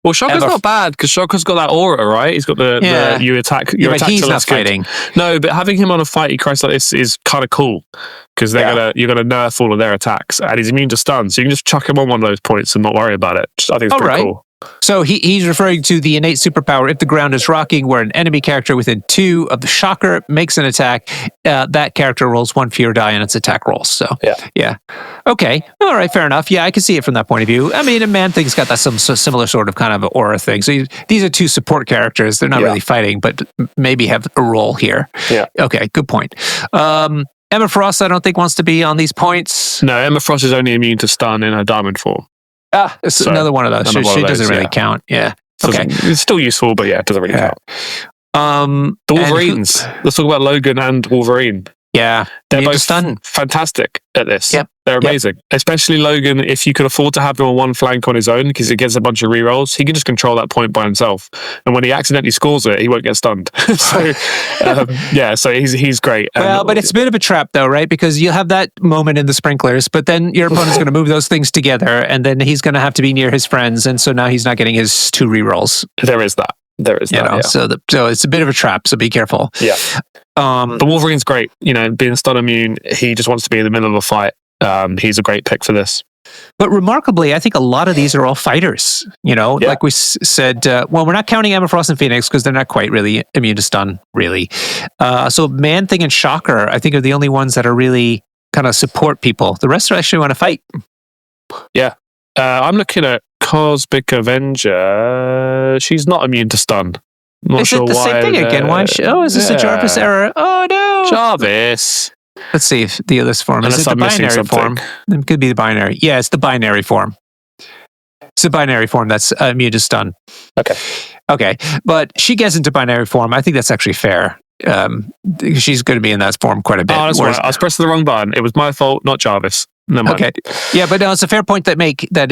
S2: Well, Shocker's not bad because Shocker's got that aura, right? He's got the you attack. Your attack
S1: he's not fighting.
S2: No, but having him on a fighty Christ like this is kind of cool because you're gonna nerf all of their attacks, and he's immune to stun, so you can just chuck him on one of those points and not worry about it. I think it's pretty cool.
S1: So he's referring to the innate superpower. If the ground is rocking, where an enemy character within 2 of the Shocker makes an attack, that character rolls 1 fewer die in its attack rolls. So yeah. Okay, all right, fair enough. Yeah, I can see it from that point of view. I mean, a Man-Thing's got that some similar sort of kind of aura thing. So these are 2 support characters. They're not really fighting, but maybe have a role here.
S2: Yeah.
S1: Okay, good point. Emma Frost, I don't think wants to be on these points.
S2: No, Emma Frost is only immune to stun in her diamond form.
S1: It's another one of those. She doesn't really count. Yeah. Okay.
S2: It's still useful, but it doesn't really count. The Wolverines. Let's talk about Logan and Wolverine.
S1: Yeah.
S2: They're both fantastic at this.
S1: Yep.
S2: They're amazing. Especially Logan, if you could afford to have him on one flank on his own, because he gets a bunch of rerolls, he can just control that point by himself. And when he accidentally scores it, he won't get stunned. So he's great.
S1: Well, but it's a bit of a trap though, right? Because you'll have that moment in the sprinklers, but then your opponent's going to move those things together, and then he's going to have to be near his friends, and so now he's not getting his 2 rerolls.
S2: There is that.
S1: So it's a bit of a trap, so be careful.
S2: Yeah. The Wolverine's great. Being stun immune, he just wants to be in the middle of a fight. He's a great pick for this.
S1: But remarkably, I think a lot of these are all fighters. Like we said, we're not counting Emma Frost and Phoenix because they're not quite really immune to stun, really. So Man-Thing and Shocker, I think, are the only ones that are really kind of support people. The rest actually want to fight.
S2: Yeah. I'm looking at Cosmic Avenger. She's not immune to stun.
S1: Is it the same thing again? Why? Is this a Jarvis error? Oh no,
S2: Jarvis.
S1: Let's see if the other form is it the binary form. It could be the binary. Yeah, it's the binary form. It's the binary form that's immune to stun. Okay, but she gets into binary form. I think that's actually fair. She's going to be in that form quite a bit.
S2: Oh, that's right. I was pressing the wrong button. It was my fault, not Jarvis. No mind.
S1: Okay. Yeah, but no, it's a fair point that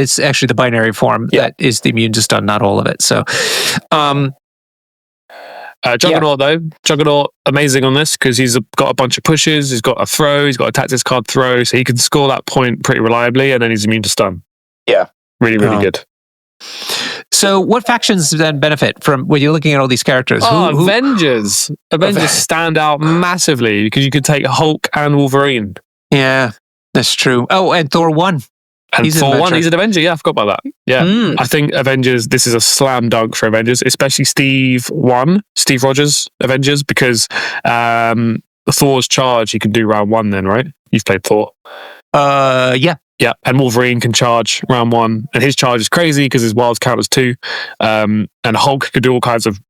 S1: it's actually the binary form that is the immune to stun, not all of it. So,
S2: Juggernaut though, Juggernaut amazing on this because he's got a bunch of pushes, he's got a throw, he's got a tactics card throw, so he can score that point pretty reliably, and then he's immune to stun.
S1: Yeah,
S2: really good.
S1: So, what factions then benefit from when you're looking at all these characters?
S2: Avengers stand out massively because you could take Hulk and Wolverine.
S1: Yeah, that's true. Oh, and Thor 1.
S2: And Thor 1, he's an Avenger. Yeah, I forgot about that. Yeah. I think Avengers, this is a slam dunk for Avengers, especially Steve Rogers Avengers, because Thor's charge, he can do round 1 then, right? You've played Thor.
S1: Yeah.
S2: Yeah, and Wolverine can charge round 1, and his charge is crazy because his wilds count as 2. And Hulk could do all kinds of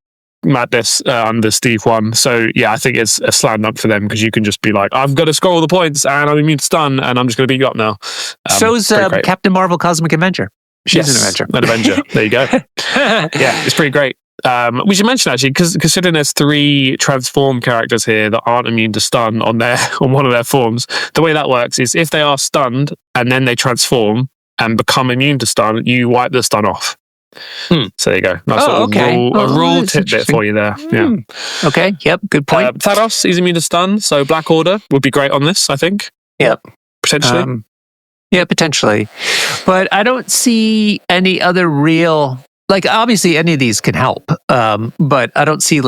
S2: madness under Steve 1. So yeah, I think it's a slam dunk for them because you can just be like, I've got to score all the points and I'm immune to stun and I'm just going to beat you up now.
S1: So's Captain Marvel Cosmic Avenger. She's an
S2: Avenger. There you go. Yeah, it's pretty great. We should mention actually, because considering there's 3 transform characters here that aren't immune to stun on one of their forms, the way that works is if they are stunned and then they transform and become immune to stun, you wipe the stun off. So there you go. Nice rule tidbit for you there. Yeah.
S1: Okay. Yep. Good point.
S2: Thanos is immune to stun, so Black Order would be great on this, I think.
S1: Yep.
S2: Potentially.
S1: Potentially. But I don't see any other real, obviously any of these can help, but I don't see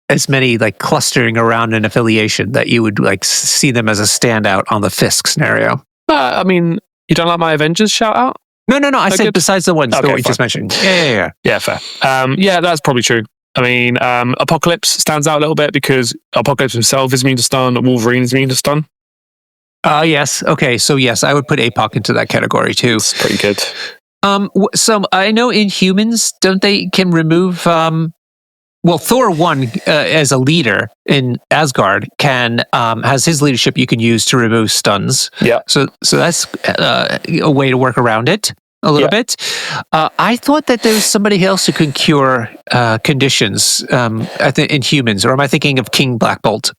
S1: as many clustering around an affiliation that you would see them as a standout on the Fisk scenario.
S2: I mean, you don't like my Avengers shout out?
S1: No. I said besides the ones that we just mentioned. Yeah.
S2: Yeah, fair. Yeah, that's probably true. I mean, Apocalypse stands out a little bit because Apocalypse himself is immune to stun. Wolverine is immune to stun.
S1: Yes. Okay. So yes, I would put APOC into that category too.
S2: It's pretty good.
S1: So I know in humans, don't they can remove? Well, Thor 1 as a leader in Asgard can has his leadership you can use to remove stuns.
S2: Yeah.
S1: So that's a way to work around it a little bit. I thought that there was somebody else who can cure conditions. I think in humans, or am I thinking of King Black Bolt?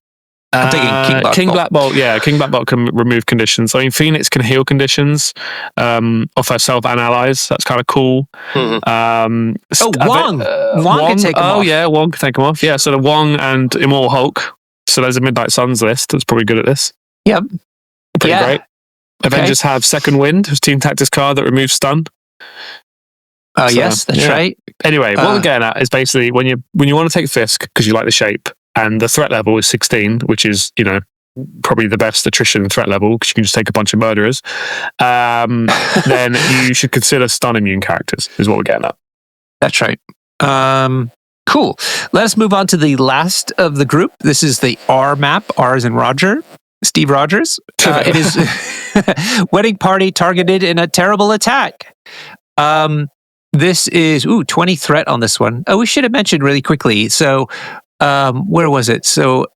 S1: I'm thinking King Black Bolt.
S2: King Black Bolt can remove conditions. I mean, Phoenix can heal conditions of herself and allies. That's kind of cool.
S1: Wong can take them off.
S2: Oh yeah, Wong can take them off. Yeah, so the Wong and Immortal Hulk. So there's a Midnight Suns list that's probably good at this.
S1: Yep.
S2: Pretty great. Avengers have Second Wind, who's Team Tactics card that removes stun.
S1: Yes, that's right.
S2: Anyway, what we're getting at is basically when you want to take Fisk because you like the shape, and the threat level is 16, which is, probably the best attrition threat level because you can just take a bunch of murderers, then you should consider stun immune characters, is what we're getting at.
S1: That's right. Cool. Let us move on to the last of the group. This is the R map. R is in Roger. Steve Rogers. It is wedding party targeted in a terrible attack. This is 20 threat on this one. We should have mentioned really quickly. So where was it? So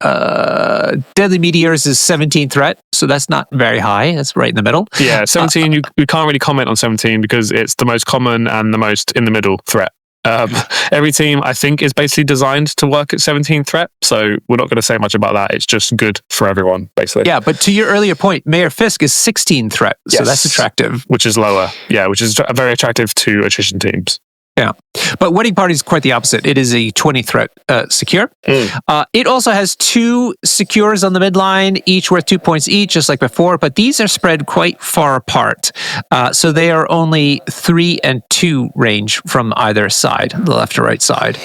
S1: Deadly Meteors is 17 threat, so that's not very high. That's right in the middle.
S2: Yeah, 17, you can't really comment on 17 because it's the most common and the most in the middle threat. Every team, I think, is basically designed to work at 17 threat, so we're not going to say much about that. It's just good for everyone, basically.
S1: Yeah, but to your earlier point, Mayor Fisk is 16 threat, so that's attractive.
S2: Which is lower. Yeah, which is very attractive to attrition teams.
S1: Yeah, but Wedding Party is quite the opposite. It is a 20 threat secure. It also has 2 secures on the midline, each worth 2 points each, just like before, but these are spread quite far apart. So they are only 3 and 2 range from either side, the left or right side.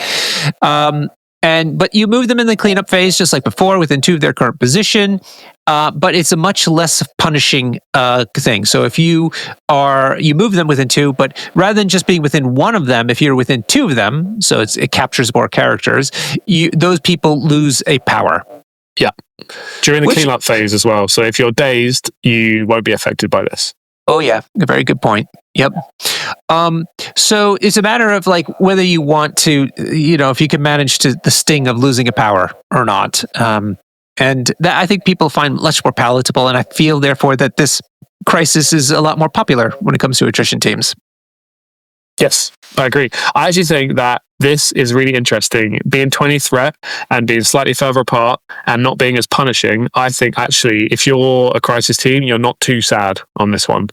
S1: But you move them in the cleanup phase, just like before, within 2 of their current position. But it's a much less punishing thing. So if you move them within 2, but rather than just being within 1 of them, if you're within 2 of them, so it captures more characters, those people lose a power.
S2: Yeah. During the cleanup phase as well. So if you're dazed, you won't be affected by this.
S1: Oh yeah, a very good point. Yep. So it's a matter of whether you want to, if you can manage the sting of losing a power or not. And that I think people find much more palatable, and I feel therefore that this crisis is a lot more popular when it comes to attrition teams.
S2: Yes, I agree. I actually think that this is really interesting. Being 20 threat and being slightly further apart and not being as punishing, I think actually if you're a crisis team, you're not too sad on this one.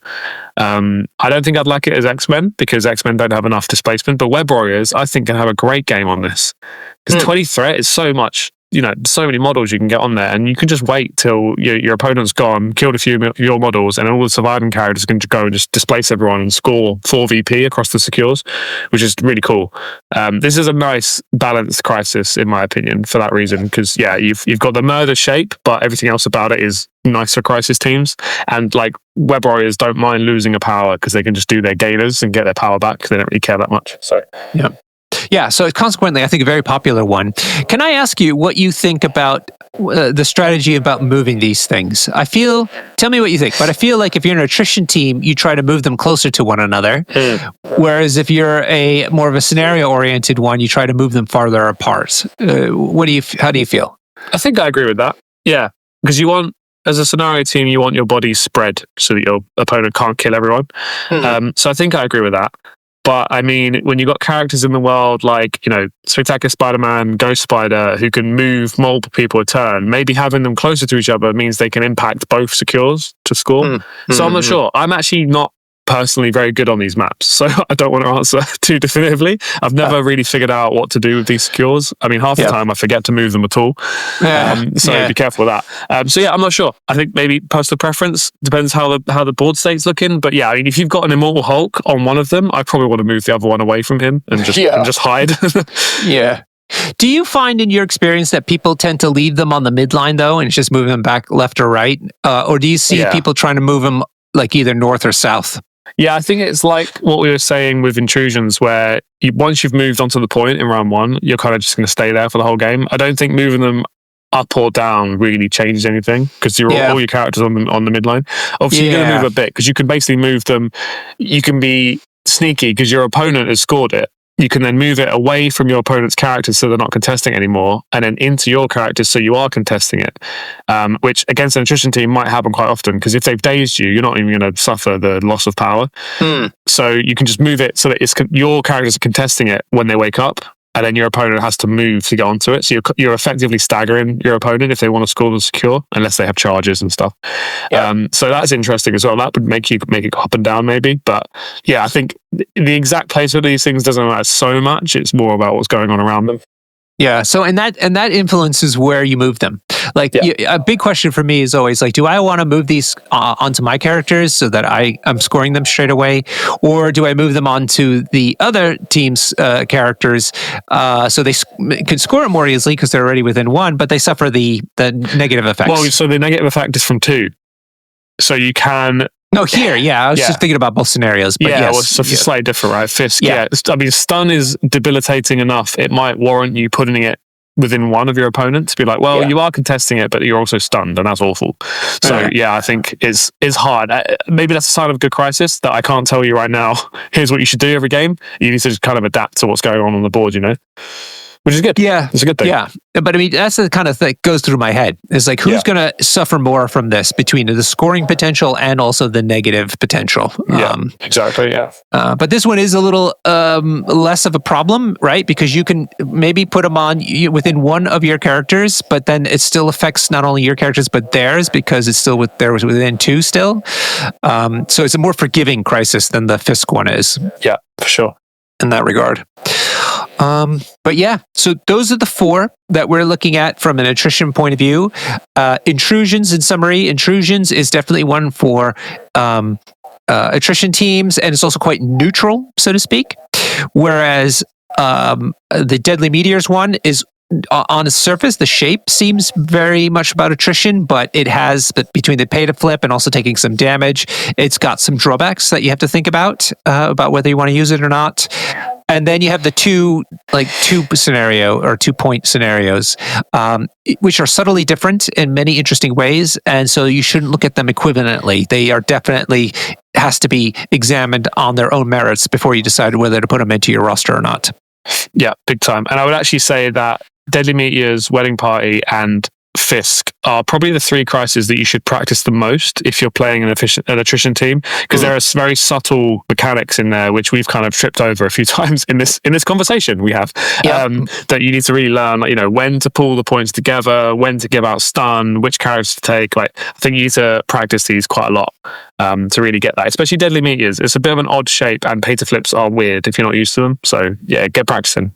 S2: I don't think I'd like it as X-Men because X-Men don't have enough displacement, but Web Warriors, I think, can have a great game on this. Because 20 threat is so much, so many models you can get on there, and you can just wait till your opponent's gone, killed a few of your models, and all the surviving characters can go and just displace everyone and score 4 VP across the secures, which is really cool. This is a nice balanced crisis, in my opinion, for that reason, because you've got the murder shape, but everything else about it is nice for crisis teams, and Web Warriors don't mind losing a power because they can just do their gainers and get their power back because they don't really care that much. So
S1: yeah, so consequently, I think a very popular one. Can I ask you what you think about the strategy about moving these things? Tell me what you think, but I feel like if you're an attrition team, you try to move them closer to one another. Whereas if you're a more of a scenario-oriented one, you try to move them farther apart. How do you feel?
S2: I think I agree with that. Yeah, because as a scenario team, you want your bodies spread so that your opponent can't kill everyone. So I think I agree with that. But I mean, when you've got characters in the world like, Spectacular Spider-Man, Ghost Spider, who can move multiple people a turn, maybe having them closer to each other means they can impact both secures to score. So I'm not sure. I'm actually not personally very good on these maps, so I don't want to answer too definitively. I've never really figured out what to do with these secures. I mean, half the time I forget to move them at all. So be careful with that. I'm not sure. I think maybe personal preference depends how the board state's looking. But I mean, if you've got an Immortal Hulk on one of them, I probably want to move the other one away from him and just hide.
S1: Do you find in your experience that people tend to leave them on the midline though, and it's just moving them back left or right, or do you see people trying to move them either north or south?
S2: Yeah, I think it's like what we were saying with intrusions, where once you've moved onto the point in round 1, you're kind of just going to stay there for the whole game. I don't think moving them up or down really changes anything because you're all your characters on the midline. Obviously, you're going to move a bit because you can basically move them. You can be sneaky because your opponent has scored it. You can then move it away from your opponent's characters so they're not contesting anymore, and then into your characters so you are contesting it, which against an attrition team might happen quite often because if they've dazed you, you're not even going to suffer the loss of power. So you can just move it so that your characters are contesting it when they wake up, and then your opponent has to move to get onto it. So you're effectively staggering your opponent if they want to score the secure, unless they have charges and stuff. So that's interesting as well. That would make it up and down maybe. But yeah, I think the exact placement of these things doesn't matter so much. It's more about what's going on around them.
S1: Yeah. So and that influences where you move them. Like a big question for me is always like, do I want to move these onto my characters so that I'm scoring them straight away, or do I move them onto the other team's characters so they can score it more easily because they're already within one, but they suffer the negative effects?
S2: Well, so the negative effect is from 2. So you can.
S1: No, here, I was just thinking about both scenarios. But
S2: well, it's slightly different, right? Fisk, I mean, stun is debilitating enough. It might warrant you putting it within one of your opponents to be like, well, you are contesting it, but you're also stunned, and that's awful. So, I think is hard. Maybe that's a sign of good crisis that I can't tell you right now. Here's what you should do every game. You need to just kind of adapt to what's going on the board, Which is good.
S1: Yeah.
S2: It's a good thing.
S1: Yeah. But I mean, that's the kind of thing that goes through my head. It's like, who's going to suffer more from this between the scoring potential and also the negative potential?
S2: Yeah, exactly. Yeah.
S1: But this one is a little less of a problem, right? Because you can maybe put them on within one of your characters, but then it still affects not only your characters, but theirs because it's still within 2 still. So it's a more forgiving crisis than the Fisk one is.
S2: Yeah, for sure.
S1: In that regard. But yeah, so those are the 4 that we're looking at from an attrition point of view. Intrusions, in summary, intrusions is definitely one for attrition teams, and it's also quite neutral, so to speak. Whereas the Deadly Meteors one is on the surface, the shape seems very much about attrition, but it has between the pay to flip and also taking some damage, it's got some drawbacks that you have to think about whether you want to use it or not. And then you have the 2 scenario or 2-point scenarios, which are subtly different in many interesting ways. And so you shouldn't look at them equivalently. They are definitely has to be examined on their own merits before you decide whether to put them into your roster or not.
S2: Yeah, big time. And I would actually say that Deadly Meteors, Wedding Party, and Fisk are probably the 3 crises that you should practice the most if you're playing an attrition team, because there are very subtle mechanics in there which we've kind of tripped over a few times in this conversation we have that you need to really learn, like, when to pull the points together, when to give out stun, which characters to take. Like, I think you need to practice these quite a lot to really get that, especially Deadly Meteors. It's a bit of an odd shape and pay to flips are weird if you're not used to them, so yeah, get practicing.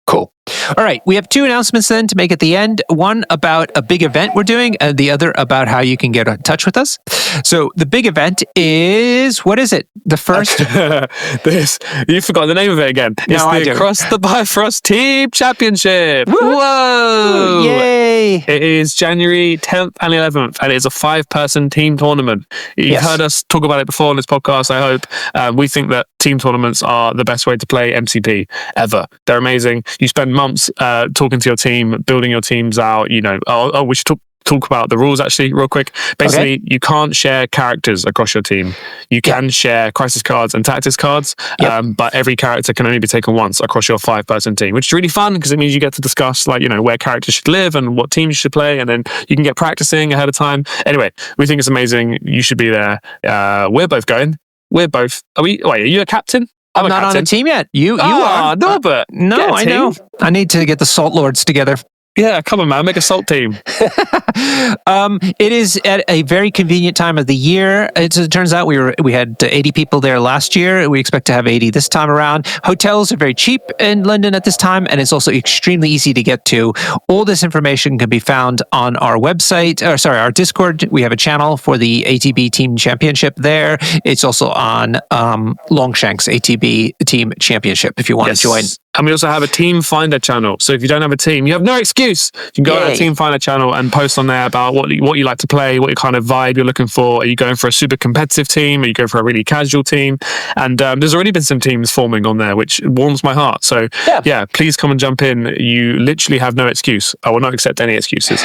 S1: Cool. All right. We have 2 announcements then to make at the end. One about a big event we're doing, and the other about how you can get in touch with us. So the big event is, what is it? The first?
S2: You forgot the name of it again. It's the Across the Bifrost Team Championship. Whoa!
S1: Yay!
S2: It is January 10th and 11th, and it's a 5-person team tournament. You've heard us talk about it before on this podcast, I hope. We think that team tournaments are the best way to play MCP ever. They're amazing. You spend months talking to your team, building your teams out. We should talk about the rules actually real quick. Basically, you can't share characters across your team. You can share crisis cards and tactics cards, but every character can only be taken once across your 5-person team, which is really fun because it means you get to discuss where characters should live and what teams you should play, and then you can get practicing ahead of time. Anyway, we think it's amazing. You should be there. We're both going. Are you a captain?
S1: I'm not on a team yet. You are.
S2: Norbert.
S1: No, I know. I need to get the Salt Lords together.
S2: Yeah, come on, man. Make a salt team.
S1: It is at a very convenient time of the year. It turns out we had 80 people there last year. We expect to have 80 this time around. Hotels are very cheap in London at this time, and it's also extremely easy to get to. All this information can be found on our website, our Discord. We have a channel for the ATB Team Championship there. It's also on Longshank's ATB Team Championship if you want to join.
S2: And we also have a team finder channel. So if you don't have a team, you have no excuse. You can go to our team finder channel and post on there about what you like to play, what kind of vibe you're looking for. Are you going for a super competitive team? Are you going for a really casual team? And there's already been some teams forming on there, which warms my heart. So yeah, please come and jump in. You literally have no excuse. I will not accept any excuses.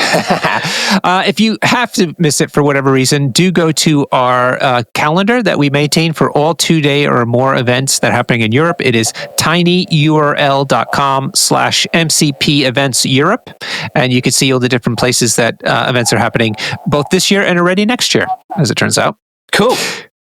S1: If you have to miss it for whatever reason, do go to our calendar that we maintain for all 2-day or more events that are happening in Europe. It is tinyurl.com/MCP events Europe. And you can see all the different places that events are happening both this year and already next year, as it turns out.
S2: Cool.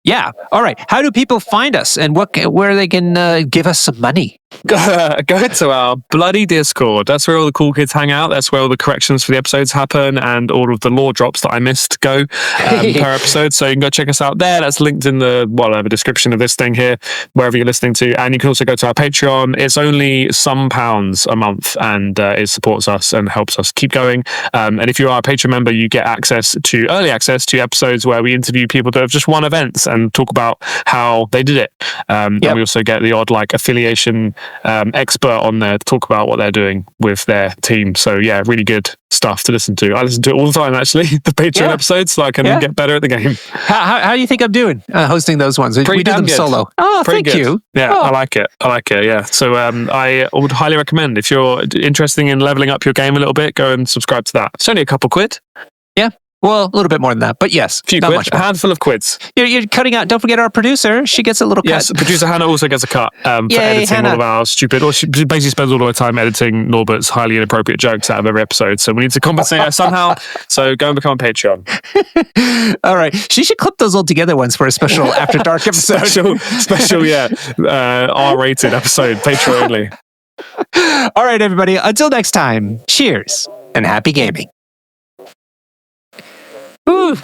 S1: Yeah. All right. How do people find us and where they can give us some money?
S2: Go to our bloody Discord. That's where all the cool kids hang out. That's where all the corrections for the episodes happen and all of the lore drops that I missed go per episode. So you can go check us out there. That's linked in the description of this thing here, wherever you're listening to. And you can also go to our Patreon. It's only some pounds a month, and it supports us and helps us keep going. And if you are a Patreon member, you get early access to episodes where we interview people that have just won events and talk about how they did it. And we also get the odd affiliation expert on there to talk about what they're doing with their team. So yeah, really good stuff to listen to. I listen to it all the time, actually, the Patreon episodes, so I can get better at the game.
S1: How do you think I'm doing hosting those ones? We do them solo. Oh, thank you.
S2: Yeah, I like it. Yeah. So I would highly recommend, if you're interested in leveling up your game a little bit, go and subscribe to that. It's only a couple quid.
S1: Yeah. Well, a little bit more than that, but yes.
S2: A few quid, a handful of quids.
S1: You're cutting out, don't forget our producer. She gets a little cut.
S2: Yes, producer Hannah also gets a cut for editing Hannah. All of our she basically spends all of her time editing Norbert's highly inappropriate jokes out of every episode. So we need to compensate her somehow. So go and become a Patreon.
S1: All right. She should clip those all together once for a special After Dark episode.
S2: special, R-rated episode, Patreon only.
S1: All right, everybody. Until next time, cheers and happy gaming. Ooh.